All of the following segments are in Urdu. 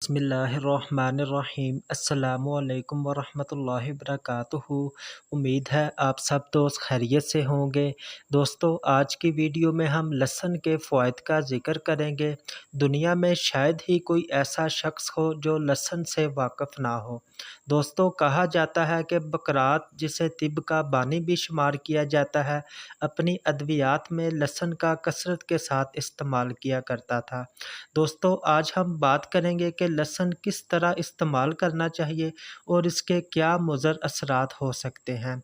بسم اللہ الرحمن الرحیم۔ السلام علیکم ورحمۃ اللہ وبرکاتہ۔ امید ہے آپ سب دوست خیریت سے ہوں گے۔ دوستو، آج کی ویڈیو میں ہم لہسن کے فوائد کا ذکر کریں گے۔ دنیا میں شاید ہی کوئی ایسا شخص ہو جو لہسن سے واقف نہ ہو۔ دوستو، کہا جاتا ہے کہ بقرات، جسے طب کا بانی بھی شمار کیا جاتا ہے، اپنی ادویات میں لہسن کا کثرت کے ساتھ استعمال کیا کرتا تھا۔ دوستو، آج ہم بات کریں گے کہ لہسن کس طرح استعمال کرنا چاہیے اور اس کے کیا مضر اثرات ہو سکتے ہیں،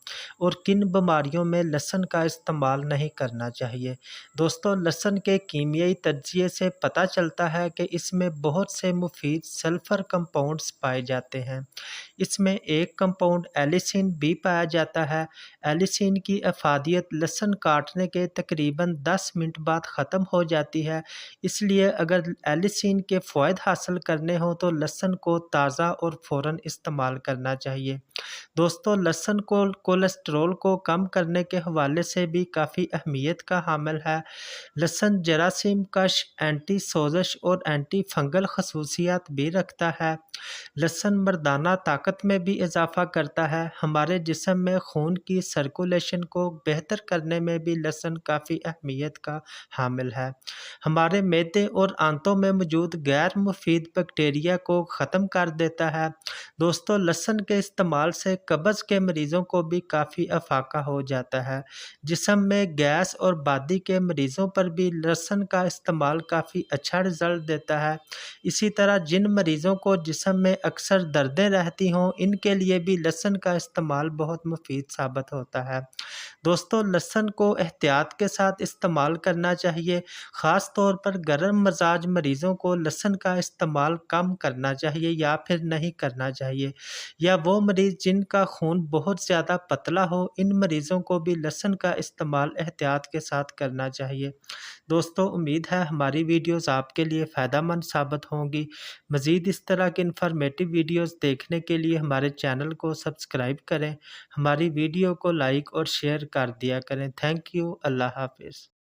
اور کن بیماریوں میں لہسن کا استعمال نہیں کرنا چاہیے۔ دوستو، لہسن کے کیمیائی تجزیے سے پتہ چلتا ہے کہ اس میں بہت سے مفید سلفر کمپاؤنڈز پائے جاتے ہیں۔ اس میں ایک کمپاؤنڈ ایلیسین بھی پایا جاتا ہے۔ ایلیسین کی افادیت لہسن کاٹنے کے تقریباً 10 منٹ بعد ختم ہو جاتی ہے، اس لیے اگر ایلیسین کے فوائد حاصل کرنے ہوں تو لہسن کو تازہ اور فوراً استعمال کرنا چاہیے۔ دوستو، لہسن کو کولیسٹرول کو کم کرنے کے حوالے سے بھی کافی اہمیت کا حامل ہے۔ لہسن جراثیم کش، اینٹی سوزش اور اینٹی فنگل خصوصیات بھی رکھتا ہے۔ لہسن مردانہ طاقت میں بھی اضافہ کرتا ہے۔ ہمارے جسم میں خون کی سرکولیشن کو بہتر کرنے میں بھی لہسن کافی اہمیت کا حامل ہے۔ ہمارے معدے اور آنتوں میں موجود غیر مفید بیکٹیریا کو ختم کر دیتا ہے۔ دوستو، لہسن کے استعمال سے قبض کے مریضوں کو بھی کافی افاقہ ہو جاتا ہے۔ جسم میں گیس اور بادی کے مریضوں پر بھی لہسن کا استعمال کافی اچھا رزلٹ دیتا ہے۔ اسی طرح جن مریضوں کو جسم میں اکثر دردیں رہتی ہوں، ان کے لیے بھی لہسن کا استعمال بہت مفید ثابت ہوتا ہے۔ دوستو، لہسن کو احتیاط کے ساتھ استعمال کرنا چاہیے۔ خاص طور پر گرم مزاج مریضوں کو لہسن کا استعمال کم کرنا چاہیے یا پھر نہیں کرنا چاہیے، یا وہ مریض جن کا خون بہت زیادہ پتلا ہو، ان مریضوں کو بھی لہسن کا استعمال احتیاط کے ساتھ کرنا چاہیے۔ دوستو، امید ہے ہماری ویڈیوز آپ کے لیے فائدہ مند ثابت ہوں گی۔ مزید اس طرح کے انفارمیٹیو ویڈیوز دیکھنے کے لیے ہمارے چینل کو سبسکرائب کریں، ہماری ویڈیو کو لائک اور شیئر کر دیا کریں۔ Thank you. اللہ حافظ۔